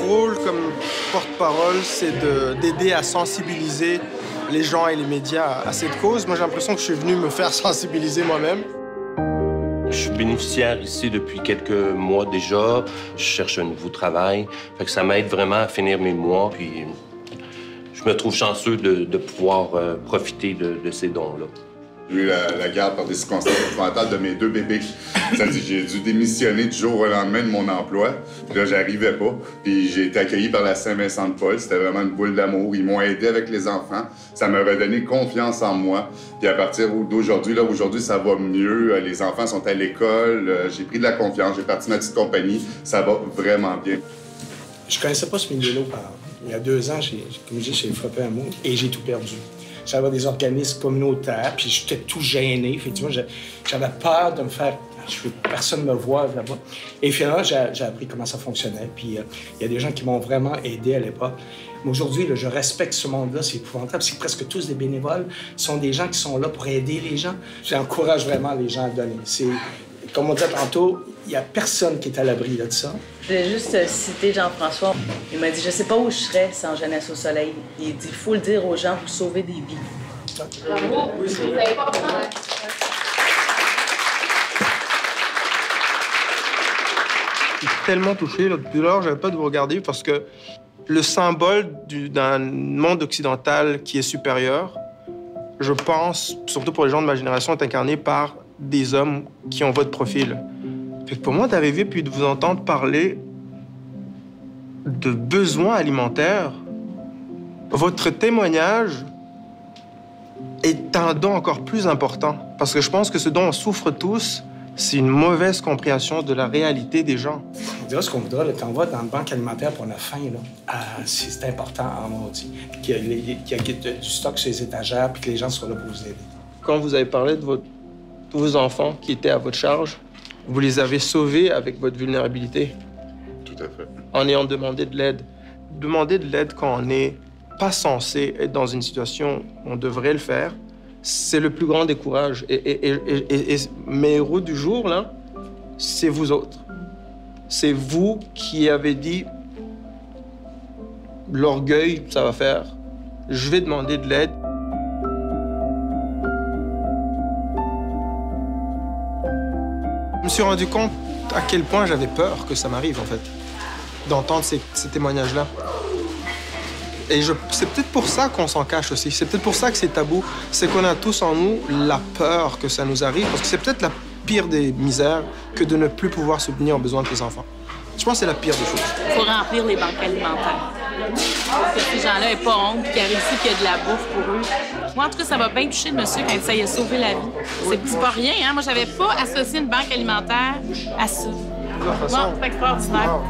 rôle comme porte-parole, c'est d'aider à sensibiliser les gens et les médias à cette cause. Moi, j'ai l'impression que je suis venu me faire sensibiliser moi-même. Je suis bénéficiaire ici depuis quelques mois déjà. Je cherche un nouveau travail. Fait que ça m'aide vraiment à finir mes mois. Puis je me trouve chanceux de pouvoir profiter de ces dons-là. J'ai eu la garde par des circonstances épouvantables de mes 2 bébés. Ça dit, j'ai dû démissionner du jour au lendemain de mon emploi. Puis là, j'arrivais pas. Puis j'ai été accueilli par la Saint-Vincent-de-Paul. C'était vraiment une boule d'amour. Ils m'ont aidé avec les enfants. Ça m'a redonné confiance en moi. Puis à partir d'aujourd'hui, aujourd'hui, ça va mieux. Les enfants sont à l'école. J'ai pris de la confiance. J'ai parti ma petite compagnie. Ça va vraiment bien. Je connaissais pas ce milieu-là auparavant. Il y a 2 ans, comme je dis, j'ai frappé un mot et j'ai tout perdu. J'avais des organismes communautaires, puis j'étais tout gêné. Effectivement, j'avais peur de me faire... Personne ne me voit là-bas. Et finalement, j'ai appris comment ça fonctionnait. Puis il y a des gens qui m'ont vraiment aidé à l'époque. Mais aujourd'hui, je respecte ce monde-là. C'est épouvantable. C'est presque tous des bénévoles. Ce sont des gens qui sont là pour aider les gens. J'encourage vraiment les gens à donner. Comme on disait tantôt, il n'y a personne qui est à l'abri de ça. Je voulais juste citer Jean-François. Il m'a dit « Je sais pas où je serais sans Jeunesse au soleil ». Il dit « Il faut le dire aux gens pour sauver des vies ». Bravo! Vous n'avez pas besoin. Je suis tellement touché. Depuis lors, je n'avais pas de vous regarder parce que le symbole d'un monde occidental qui est supérieur, je pense, surtout pour les gens de ma génération, est incarné par des hommes qui ont votre profil. Fait que pour moi, d'arriver puis de vous entendre parler de besoins alimentaires, votre témoignage est un don encore plus important. Parce que je pense que ce dont on souffre tous, c'est une mauvaise compréhension de la réalité des gens. On dira ce qu'on voudra, quand on va dans la banque alimentaire pour on a faim, c'est important en maudit. Qu'il y ait du stock sur les étagères puis que les gens soient là pour vous aider. Quand vous avez parlé de vos enfants qui étaient à votre charge, vous les avez sauvés avec votre vulnérabilité. Tout à fait. En ayant demandé de l'aide. Demander de l'aide quand on n'est pas censé être dans une situation où on devrait le faire, c'est le plus grand des courages. Et mes héros du jour, là, c'est vous autres. C'est vous qui avez dit « L'orgueil, ça va faire. Je vais demander de l'aide. » Je me suis rendu compte à quel point j'avais peur que ça m'arrive, en fait, d'entendre ces témoignages-là. Et c'est peut-être pour ça qu'on s'en cache aussi. C'est peut-être pour ça que c'est tabou. C'est qu'on a tous en nous la peur que ça nous arrive, parce que c'est peut-être la pire des misères que de ne plus pouvoir subvenir aux besoins de tes enfants. Je pense que c'est la pire des choses. Il faut remplir les banques alimentaires. Que ces gens-là n'aient pas honte, qu'ils arrivent ici, qu'il y a de la bouffe pour eux. Moi, en tout cas, ça m'a bien touché le monsieur quand ça y a sauvé la vie. C'est pas rien, hein? Moi, j'avais pas associé une banque alimentaire à ça. Bon, c'est extraordinaire.